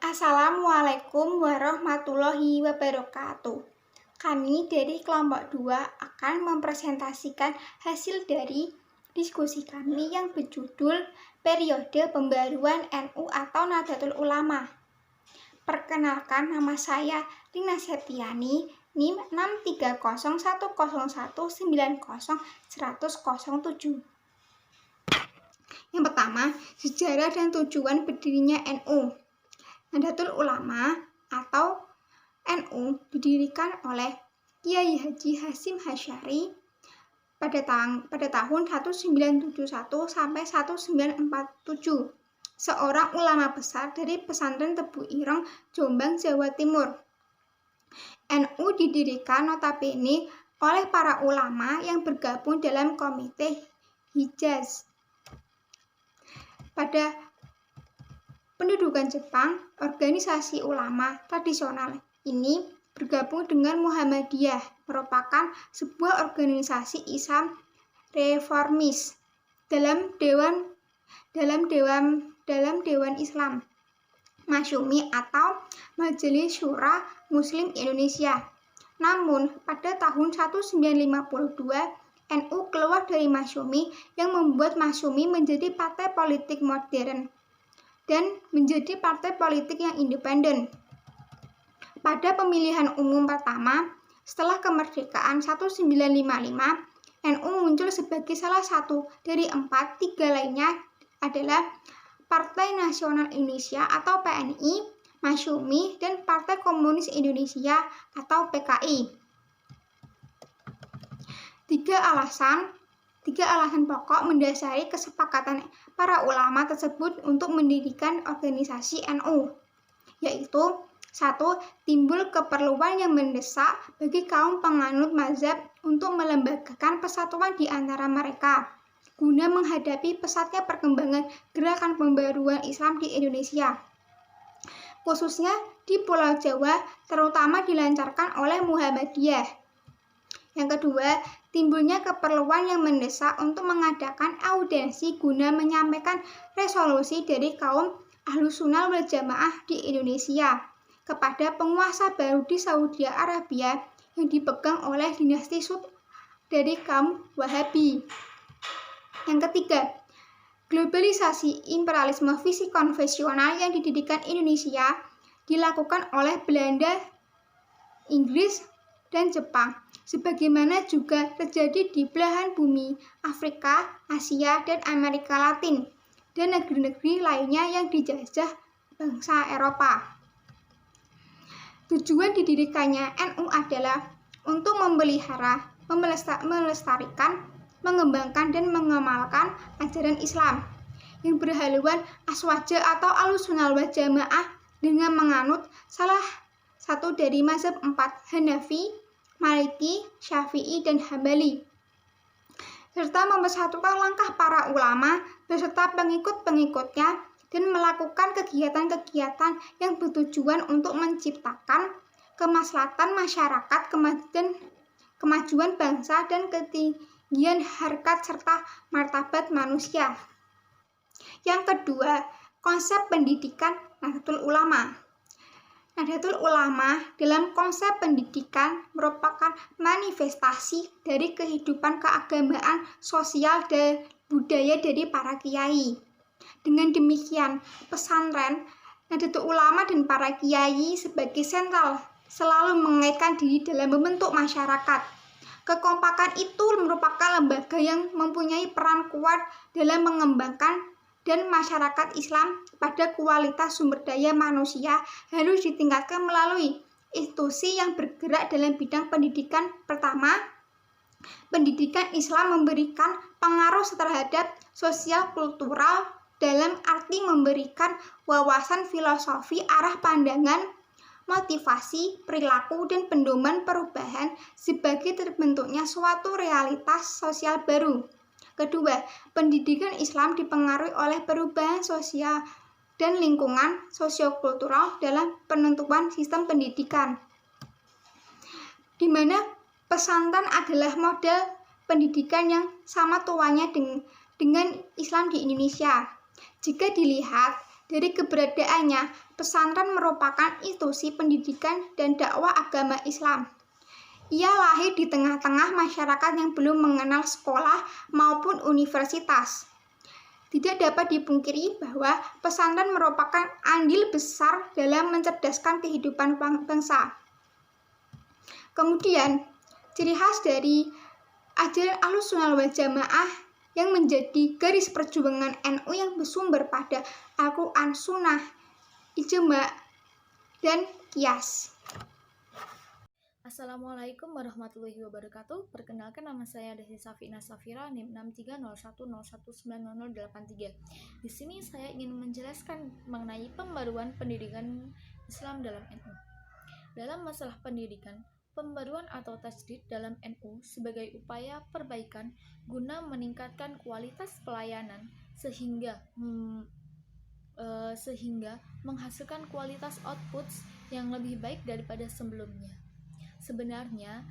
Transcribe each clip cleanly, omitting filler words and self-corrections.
Assalamualaikum warahmatullahi wabarakatuh. Kami dari kelompok 2 akan mempresentasikan hasil dari diskusi kami yang berjudul Periode Pembaruan NU atau Nahdlatul Ulama. Perkenalkan, nama saya Lina Septiani, NIM 63010190107. Yang pertama, sejarah dan tujuan berdirinya NU. Nahdlatul Ulama atau NU didirikan oleh Kiai Haji Hasyim Asy'ari pada tahun 1971 sampai 1947, seorang ulama besar dari pesantren Tebu Ireng, Jombang, Jawa Timur. NU didirikan notabene oleh para ulama yang bergabung dalam Komite Hijaz. Pada pendudukan Jepang, organisasi ulama tradisional ini bergabung dengan Muhammadiyah, merupakan sebuah organisasi Islam reformis dalam Dewan Islam Masyumi atau Majelis Syura Muslim Indonesia. Namun, pada tahun 1952, NU keluar dari Masyumi yang membuat Masyumi menjadi partai politik modern dan menjadi partai politik yang independen. Pada pemilihan umum pertama setelah kemerdekaan 1955, NU muncul sebagai salah satu dari 3 lainnya adalah Partai Nasional Indonesia atau PNI, Masyumi, dan Partai Komunis Indonesia atau PKI. Tiga alasan pokok mendasari kesepakatan para ulama tersebut untuk mendirikan organisasi NU, yaitu 1. Timbul keperluan yang mendesak bagi kaum penganut mazhab untuk melembagakan persatuan di antara mereka, guna menghadapi pesatnya perkembangan gerakan pembaruan Islam di Indonesia, khususnya di Pulau Jawa, terutama dilancarkan oleh Muhammadiyah. Yang kedua, timbulnya keperluan yang mendesak untuk mengadakan audiensi guna menyampaikan resolusi dari kaum Ahlussunnah wal Jamaah di Indonesia kepada penguasa baru di Saudi Arabia yang dipegang oleh dinasti Sud dari kaum Wahabi. Yang ketiga, globalisasi imperialisme visi konvensional yang didirikan Indonesia dilakukan oleh Belanda, Inggris, dan Jepang, sebagaimana juga terjadi di belahan bumi Afrika, Asia, dan Amerika Latin, dan negeri-negeri lainnya yang dijajah bangsa Eropa. Tujuan didirikannya NU adalah untuk memelihara, melestarikan, mengembangkan, dan mengamalkan ajaran Islam yang berhaluan aswaja atau Ahlussunnah wal Jamaah dengan menganut salah satu dari mazhab 4 Hanafi, Maliki, Syafi'i, dan Hambali, serta mempersatukan langkah para ulama beserta pengikut-pengikutnya dan melakukan kegiatan-kegiatan yang bertujuan untuk menciptakan kemaslahatan masyarakat, kemajuan bangsa, dan ketinggian harkat serta martabat manusia. Yang kedua, konsep pendidikan Nahdlatul Ulama. Nahdlatul Ulama dalam konsep pendidikan merupakan manifestasi dari kehidupan keagamaan, sosial, dan budaya dari para kiai. Dengan demikian, pesantren, Nahdlatul Ulama, dan para kiai sebagai sentral selalu mengaitkan diri dalam membentuk masyarakat. Kekompakan itu merupakan lembaga yang mempunyai peran kuat dalam mengembangkan dan masyarakat Islam pada kualitas sumber daya manusia harus ditingkatkan melalui institusi yang bergerak dalam bidang pendidikan. Pertama, pendidikan Islam memberikan pengaruh terhadap sosial kultural dalam arti memberikan wawasan filosofi, arah pandangan, motivasi, perilaku, dan pedoman perubahan sebagai terbentuknya suatu realitas sosial baru. Kedua, pendidikan Islam dipengaruhi oleh perubahan sosial dan lingkungan sosiokultural dalam penentuan sistem pendidikan, di mana pesantren adalah model pendidikan yang sama tuanya dengan Islam di Indonesia. Jika dilihat Dari keberadaannya, pesantren merupakan institusi pendidikan dan dakwah agama Islam. Ia lahir di tengah-tengah masyarakat yang belum mengenal sekolah maupun universitas. Tidak dapat dipungkiri bahwa pesantren merupakan andil besar dalam mencerdaskan kehidupan bangsa. Kemudian, ciri khas dari ajaran Ahlussunnah wal Jamaah yang menjadi garis perjuangan NU yang bersumber pada Al-Quran, Sunnah, Ijma', dan Qiyas. Assalamualaikum warahmatullahi wabarakatuh. Perkenalkan, nama saya Desi Safina Safira, NIM 6301019083. Di sini saya ingin menjelaskan mengenai pembaruan pendidikan Islam dalam NU. Dalam masalah pendidikan, pembaruan atau tajdid dalam NU sebagai upaya perbaikan guna meningkatkan kualitas pelayanan sehingga menghasilkan kualitas outputs yang lebih baik daripada sebelumnya. Sebenarnya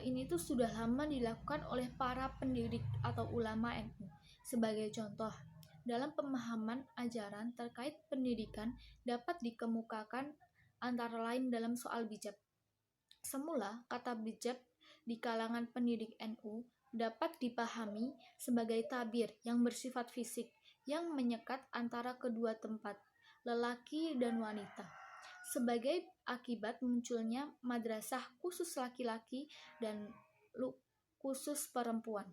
ini tuh sudah lama dilakukan oleh para pendidik atau ulama NU. Sebagai contoh, dalam pemahaman ajaran terkait pendidikan dapat dikemukakan antara lain dalam soal bijak. Semula, kata bijak di kalangan pendidik NU dapat dipahami sebagai tabir yang bersifat fisik yang menyekat antara kedua tempat, lelaki dan wanita. Sebagai akibat munculnya madrasah khusus laki-laki dan khusus perempuan,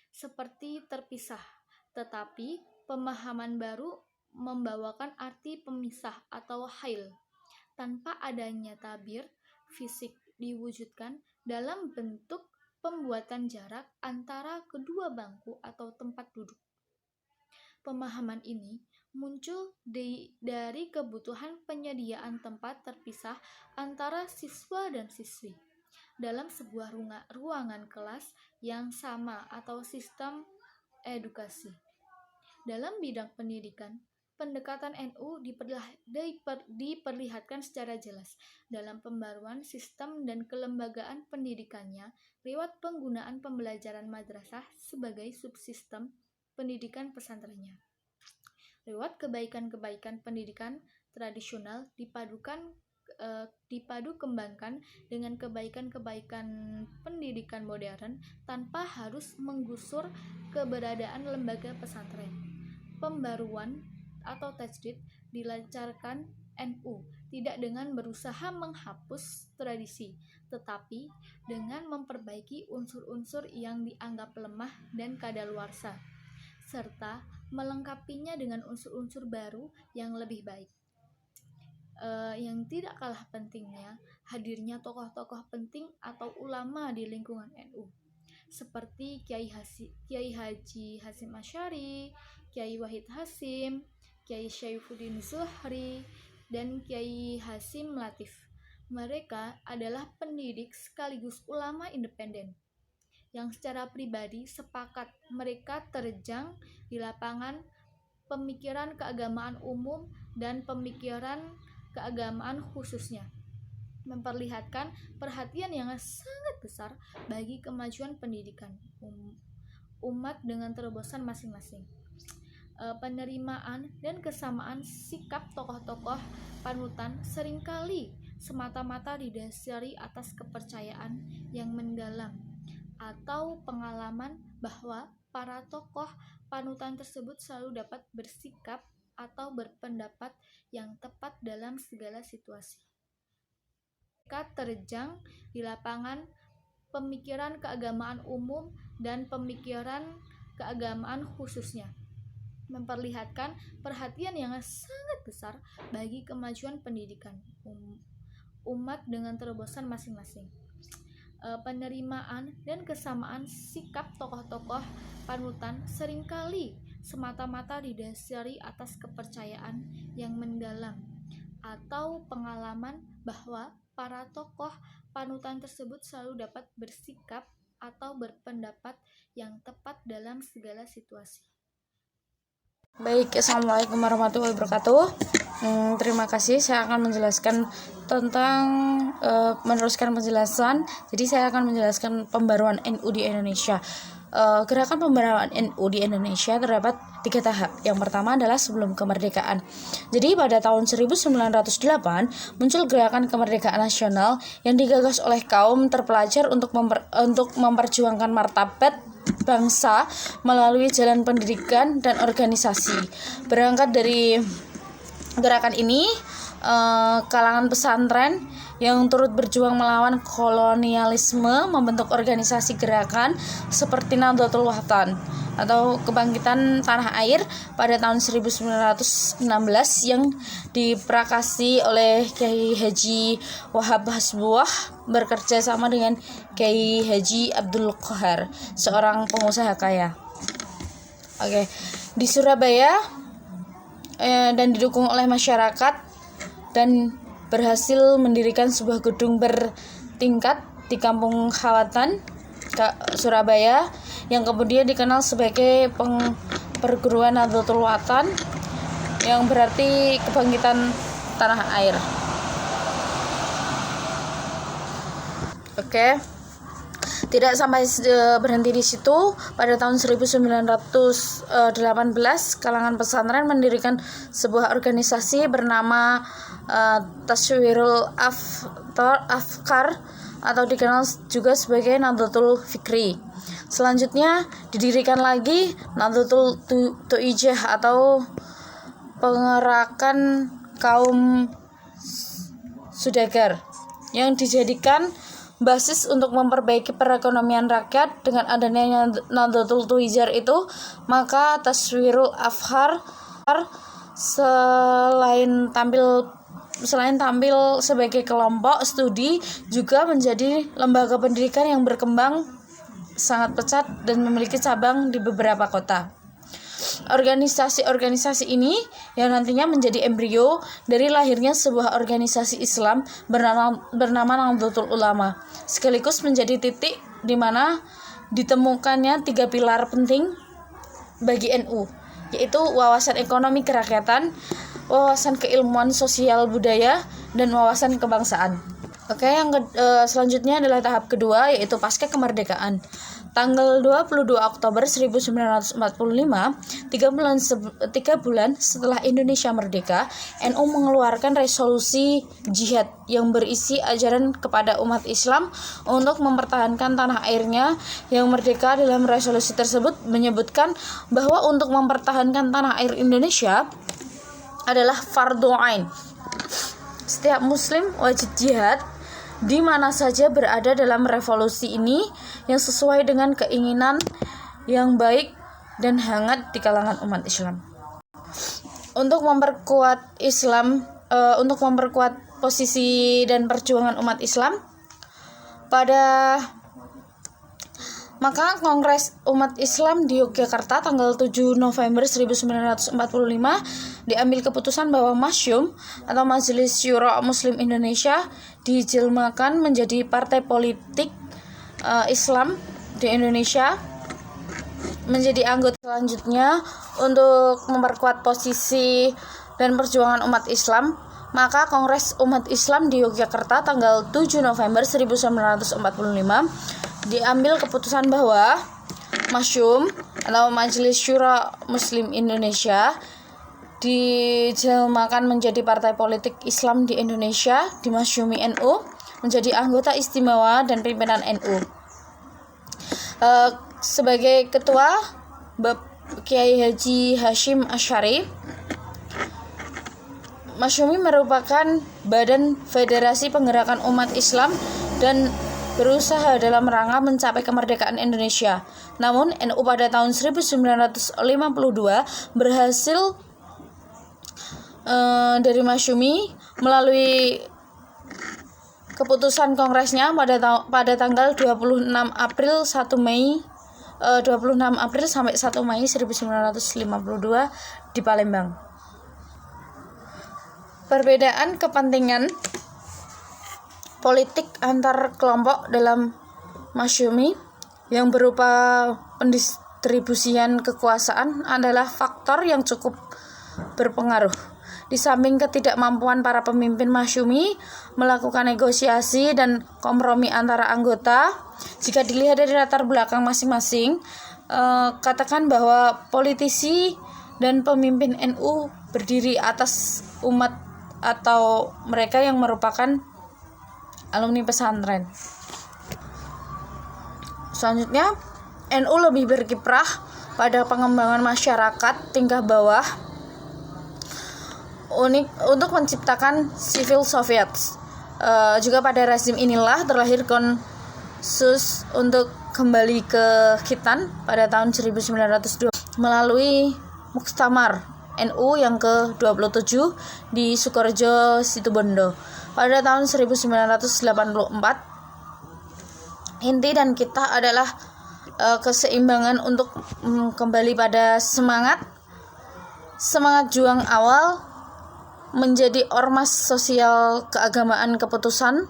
seperti terpisah, tetapi pemahaman baru membawakan arti pemisah atau hail, tanpa adanya tabir fisik diwujudkan dalam bentuk pembuatan jarak antara kedua bangku atau tempat duduk. Pemahaman ini muncul dari kebutuhan penyediaan tempat terpisah antara siswa dan siswi dalam sebuah ruangan kelas yang sama atau sistem edukasi. Dalam bidang pendidikan, pendekatan NU diperlihatkan secara jelas dalam pembaruan sistem dan kelembagaan pendidikannya lewat penggunaan pembelajaran madrasah sebagai subsistem pendidikan pesantrennya. Lewat kebaikan-kebaikan pendidikan tradisional dipadu kembangkan dengan kebaikan-kebaikan pendidikan modern tanpa harus menggusur keberadaan lembaga pesantren. Pembaruan atau tajdid dilancarkan NU tidak dengan berusaha menghapus tradisi, tetapi dengan memperbaiki unsur-unsur yang dianggap lemah dan kadaluarsa, serta melengkapinya dengan unsur-unsur baru yang lebih baik. Yang tidak kalah pentingnya, hadirnya tokoh-tokoh penting atau ulama di lingkungan NU, seperti Kiai Haji Hasyim Asy'ari, Kiai Wahid Hasyim, Kiai Syaifuddin Zuhri, dan Kiai Hasyim Latif. Mereka adalah pendidik sekaligus ulama independen yang secara pribadi sepakat mereka terjang di lapangan pemikiran keagamaan umum dan pemikiran keagamaan khususnya, memperlihatkan perhatian yang sangat besar bagi kemajuan pendidikan umat dengan terobosan masing-masing. Penerimaan dan kesamaan sikap tokoh-tokoh panutan seringkali semata-mata didasari atas kepercayaan yang mendalam atau pengalaman bahwa para tokoh panutan tersebut selalu dapat bersikap atau berpendapat yang tepat dalam segala situasi. Mereka terjang di lapangan pemikiran keagamaan umum dan pemikiran keagamaan khususnya, memperlihatkan perhatian yang sangat besar bagi kemajuan pendidikan umat dengan terobosan masing-masing. Penerimaan dan kesamaan sikap tokoh-tokoh panutan seringkali semata-mata didasari atas kepercayaan yang mendalam atau pengalaman bahwa para tokoh panutan tersebut selalu dapat bersikap atau berpendapat yang tepat dalam segala situasi. Baik, Assalamualaikum warahmatullahi wabarakatuh. Terima kasih, saya akan menjelaskan tentang meneruskan penjelasan. Jadi saya akan menjelaskan pembaruan NU di Indonesia. gerakan pemberdayaan NU di Indonesia terdapat 3 tahap. Yang pertama adalah sebelum kemerdekaan. Jadi pada tahun 1908 muncul gerakan kemerdekaan nasional yang digagas oleh kaum terpelajar untuk memperjuangkan martabat bangsa melalui jalan pendidikan dan organisasi. Berangkat dari gerakan ini, kalangan pesantren yang turut berjuang melawan kolonialisme membentuk organisasi gerakan seperti Nahdlatul Watan atau Kebangkitan Tanah Air pada tahun 1916 yang diprakasi oleh Kiai Haji Wahab Hasbuah bekerja sama dengan Kiai Haji Abdul Qohar, seorang pengusaha kaya. Oke, di Surabaya dan didukung oleh masyarakat dan berhasil mendirikan sebuah gedung bertingkat di Kampung Khawatan, Surabaya, yang kemudian dikenal sebagai perguruan Nahdlatul Watan, yang berarti kebangkitan tanah air. Oke. Tidak sampai berhenti di situ, pada tahun 1918 kalangan pesantren mendirikan sebuah organisasi bernama Taswirul Afkar atau dikenal juga sebagai Nahdlatul Fikri. Selanjutnya didirikan lagi Nahdlatul Tuijah atau pengerakan kaum Sudagar yang dijadikan basis untuk memperbaiki perekonomian rakyat. Dengan adanya Nahdlatul Tuijah itu, maka Taswirul Afkar selain tampil sebagai kelompok studi juga menjadi lembaga pendidikan yang berkembang sangat pesat dan memiliki cabang di beberapa kota. Organisasi-organisasi ini yang nantinya menjadi embrio dari lahirnya sebuah organisasi Islam bernama Nahdlatul Ulama, sekaligus menjadi titik di mana ditemukannya 3 pilar penting bagi NU, yaitu wawasan ekonomi kerakyatan, wawasan keilmuan sosial budaya, dan wawasan kebangsaan. Oke, yang selanjutnya adalah tahap kedua, yaitu pasca kemerdekaan. Tanggal 22 Oktober 1945, 3 bulan setelah Indonesia merdeka, NU mengeluarkan resolusi jihad yang berisi ajaran kepada umat Islam untuk mempertahankan tanah airnya yang merdeka. Dalam resolusi tersebut menyebutkan bahwa untuk mempertahankan tanah air Indonesia adalah fardhu ain. Setiap muslim wajib jihad di mana saja berada dalam revolusi ini yang sesuai dengan keinginan yang baik dan hangat di kalangan umat Islam. Untuk memperkuat posisi dan perjuangan umat Islam, maka Kongres Umat Islam di Yogyakarta tanggal 7 November 1945 diambil keputusan bahwa Masyum atau Majelis Syura Muslim Indonesia dijelmakan menjadi partai politik Islam di Indonesia, menjadi anggota. Selanjutnya, untuk memperkuat posisi dan perjuangan umat Islam, maka Kongres Umat Islam di Yogyakarta tanggal 7 November 1945 diambil keputusan bahwa Masyum atau Majelis Syura Muslim Indonesia dijelmakan menjadi partai politik Islam di Indonesia, dimasyumi NU, menjadi anggota istimewa dan pimpinan NU. Sebagai ketua, Kiai Haji Hashim Asy'ari. Masyumi merupakan badan federasi penggerakan umat Islam dan berusaha dalam rangka mencapai kemerdekaan Indonesia. Namun NU pada tahun 1952 berhasil dari Masyumi melalui keputusan kongresnya pada tanggal 26 April sampai 1 Mei 1952 di Palembang. Perbedaan kepentingan politik antar kelompok dalam Masyumi yang berupa pendistribusian kekuasaan adalah faktor yang cukup berpengaruh. Di samping ketidakmampuan para pemimpin masyumi melakukan negosiasi dan kompromi antara anggota, jika dilihat dari latar belakang masing-masing, katakan bahwa politisi dan pemimpin NU berdiri atas umat atau mereka yang merupakan alumni pesantren. Selanjutnya, NU lebih berkiprah pada pengembangan masyarakat tingkat bawah untuk menciptakan civil Soviets. Juga pada rezim inilah terlahir konsensus untuk kembali ke Khitan pada tahun 1902 melalui Muktamar NU yang ke-27 di Sukorejo, Situbondo. Pada tahun 1984, inti dan kita adalah keseimbangan untuk kembali pada semangat juang awal menjadi ormas sosial keagamaan keputusan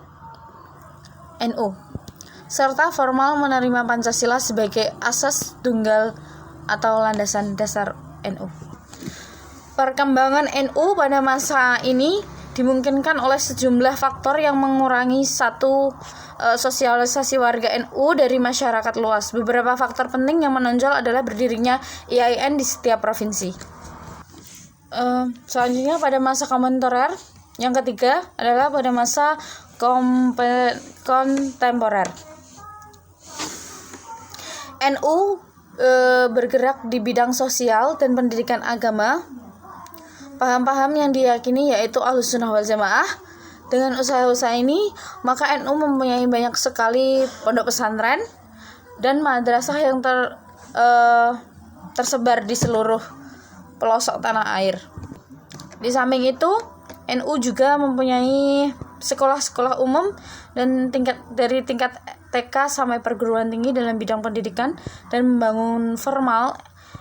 NU, serta formal menerima Pancasila sebagai asas tunggal atau landasan dasar NU. Perkembangan NU pada masa ini dimungkinkan oleh sejumlah faktor yang mengurangi sosialisasi warga NU dari masyarakat luas. Beberapa faktor penting yang menonjol adalah berdirinya IAIN di setiap provinsi. Selanjutnya pada masa kontemporer, yang ketiga adalah pada masa kontemporer. NU bergerak di bidang sosial dan pendidikan agama. Paham-paham yang diyakini yaitu Ahlussunnah wal Jamaah. Dengan usaha-usaha ini, maka NU mempunyai banyak sekali pondok pesantren dan madrasah yang tersebar di seluruh pelosok tanah air. Di samping itu, NU juga mempunyai sekolah-sekolah umum dan dari tingkat TK sampai perguruan tinggi dalam bidang pendidikan dan membangun formal.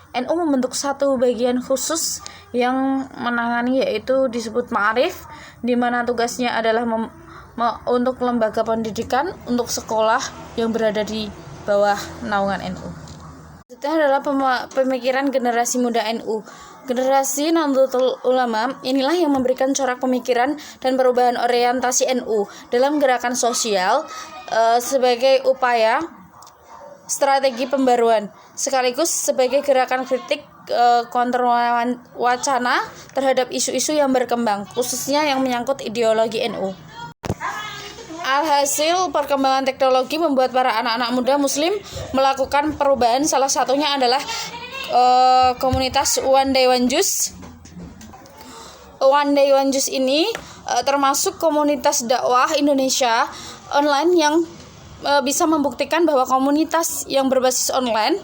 NU membentuk satu bagian khusus yang menangani yaitu disebut Ma'arif, di mana tugasnya adalah untuk lembaga pendidikan untuk sekolah yang berada di bawah naungan NU. Selanjutnya adalah pemikiran generasi muda NU. Generasi Nahdlatul Ulama inilah yang memberikan corak pemikiran dan perubahan orientasi NU dalam gerakan sosial sebagai upaya strategi pembaruan, sekaligus sebagai gerakan kritik counter wacana terhadap isu-isu yang berkembang, khususnya yang menyangkut ideologi NU. Alhasil, perkembangan teknologi membuat para anak-anak muda Muslim melakukan perubahan. Salah satunya adalah komunitas One Day One Juice. One Day One Juice ini termasuk komunitas dakwah Indonesia online yang bisa membuktikan bahwa komunitas yang berbasis online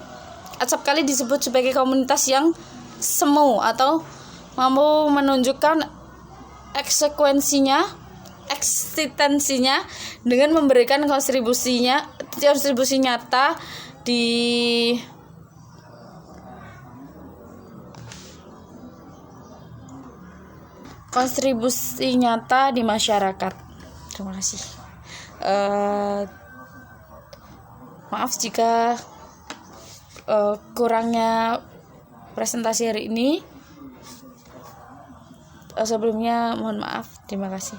acap kali disebut sebagai komunitas yang semu atau mampu menunjukkan eksistensinya dengan memberikan kontribusi nyata di masyarakat. Terima kasih. Maaf jika kurangnya presentasi hari ini. Sebelumnya mohon maaf. Terima kasih.